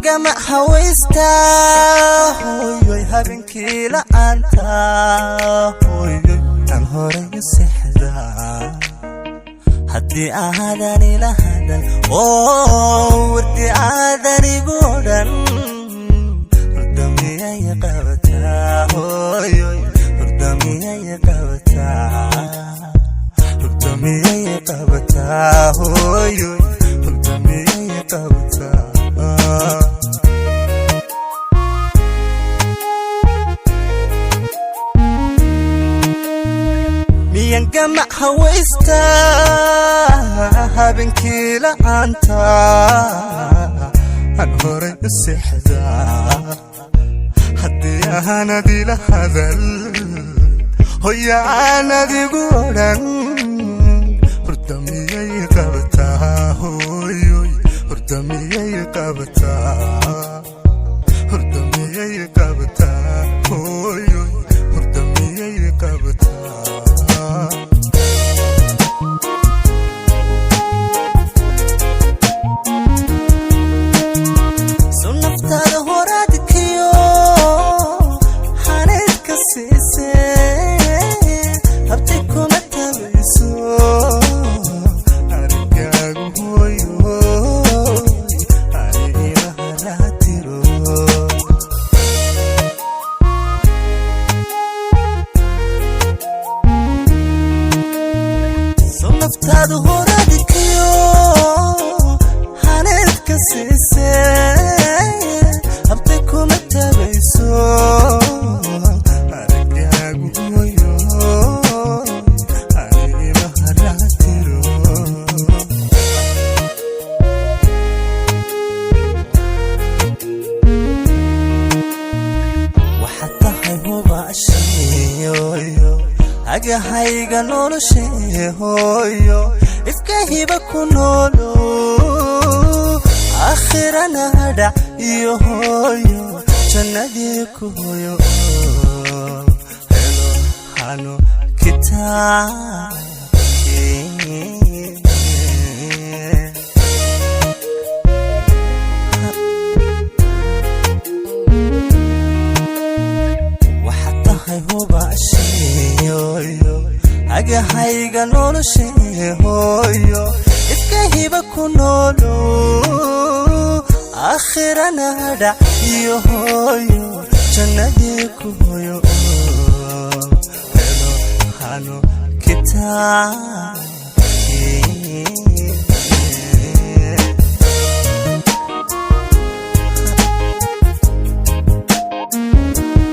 Gama Haweysta Hooyooy habeenkii la'aanta Hooyooy aan Hore Seexdaa Hadii Aadan ila hadal Wardi Aadan igu Odhan Hurdo miyey qabataa Hooyooy Hurdo miyey qabataa Hurdo miyey qabataa Hooyooy Hurdo miyey qabataa Miyaan Gama Haweysta habeenkii la'aanta aan Hore Seexdaa Hadii Aadan ila hadal Hooyoo Aan igu Odhan Hurdo miyey qabataa Hooyooy Hurdo miyey qabataa Hurdo miyey qabataa Hooyooy Hurdo miyey qabataa Naftaad Horaadkiyo Haneedka Siise Habtey Kuma Tebaysoo Aragaagu Hooyoo Naftaad Horaadkiyo Haneedka Siise Habtey Kuma Tebaysoo Aragaagu Hooyoo aniga haraatiro Waxaad tahay hubaashiyo Agahayga noloshee Hooyo ifka hiba ku noolo Aakhirana dhac iyo Hooyo jannadii ku Hooyo Hello hano kitaabkii Waxaad tahay hubaashiyo Agahayga noloshee Hooyo ifka hiba ku noolo Aakhirana dhac iyo Hooyo jannadii ku Hooyo Hello hano kitaab